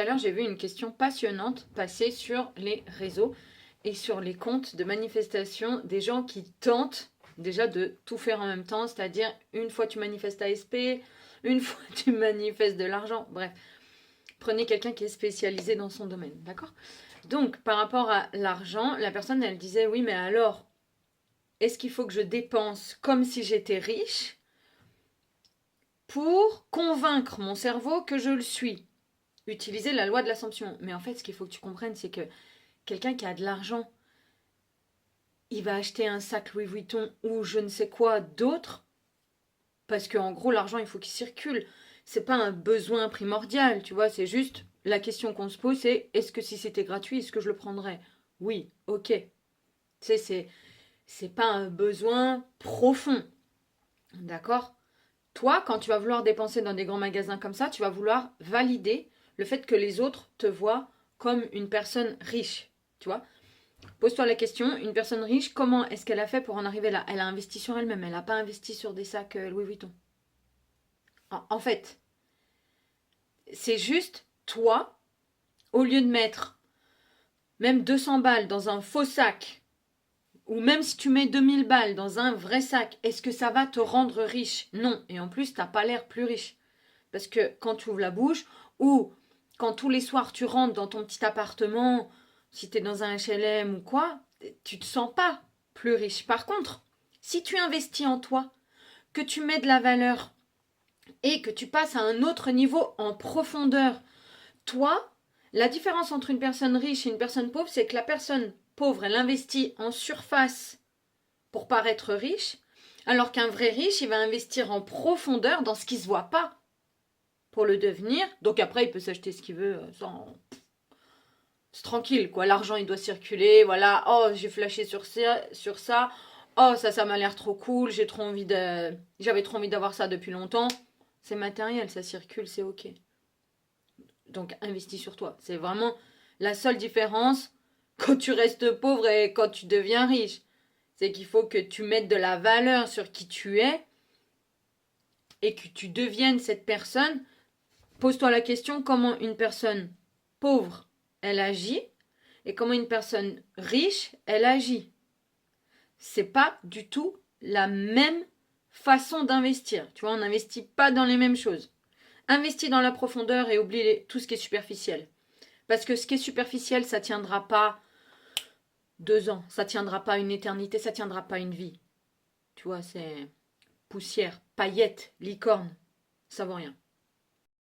Tout à l'heure, j'ai vu une question passionnante passer sur les réseaux et sur les comptes de manifestation des gens qui tentent déjà de tout faire en même temps, c'est-à-dire une fois tu manifestes ASP, une fois tu manifestes de l'argent, bref. Prenez quelqu'un qui est spécialisé dans son domaine, d'accord? Donc, par rapport à l'argent, la personne, elle disait, oui, mais alors, est-ce qu'il faut que je dépense comme si j'étais riche pour convaincre mon cerveau que je le suis? Utiliser la loi de l'assomption. Mais en fait, ce qu'il faut que tu comprennes, c'est que quelqu'un qui a de l'argent, il va acheter un sac Louis Vuitton ou je ne sais quoi d'autre, parce qu'en gros, l'argent, il faut qu'il circule. C'est pas un besoin primordial, tu vois, c'est juste la question qu'on se pose, c'est est-ce que si c'était gratuit, est-ce que je le prendrais? Oui, ok. Tu sais, c'est pas un besoin profond, d'accord? Toi, quand tu vas vouloir dépenser dans des grands magasins comme ça, tu vas vouloir valider le fait que les autres te voient comme une personne riche, tu vois. Pose-toi la question, une personne riche, comment est-ce qu'elle a fait pour en arriver là? Elle a investi sur elle-même, elle n'a pas investi sur des sacs Louis Vuitton. En fait, c'est juste toi, au lieu de mettre même 200 balles dans un faux sac, ou même si tu mets 2000 balles dans un vrai sac, est-ce que ça va te rendre riche? Non. Et en plus, tu n'as pas l'air plus riche. Parce que quand tu ouvres la bouche, ou quand tous les soirs tu rentres dans ton petit appartement, si tu es dans un HLM ou quoi, tu te sens pas plus riche. Par contre, si tu investis en toi, que tu mets de la valeur et que tu passes à un autre niveau en profondeur, toi, la différence entre une personne riche et une personne pauvre, c'est que la personne pauvre, elle investit en surface pour paraître riche, alors qu'un vrai riche, il va investir en profondeur dans ce qui ne se voit pas pour le devenir. Donc après, il peut s'acheter ce qu'il veut sans... C'est tranquille, quoi. L'argent, il doit circuler, voilà. Oh, j'ai flashé sur ça, sur ça. Oh, ça m'a l'air trop cool. J'avais trop envie d'avoir ça depuis longtemps. C'est matériel, ça circule, c'est ok. Donc, investis sur toi. C'est vraiment la seule différence quand tu restes pauvre et quand tu deviens riche. C'est qu'il faut que tu mettes de la valeur sur qui tu es et que tu deviennes cette personne. Pose-toi la question comment une personne pauvre, elle agit et comment une personne riche, elle agit. C'est pas du tout la même façon d'investir. Tu vois, on n'investit pas dans les mêmes choses. Investis dans la profondeur et oublie tout ce qui est superficiel. Parce que ce qui est superficiel, ça tiendra pas 2 ans, ça tiendra pas une éternité, ça tiendra pas une vie. Tu vois, c'est poussière, paillettes, licorne, ça vaut rien.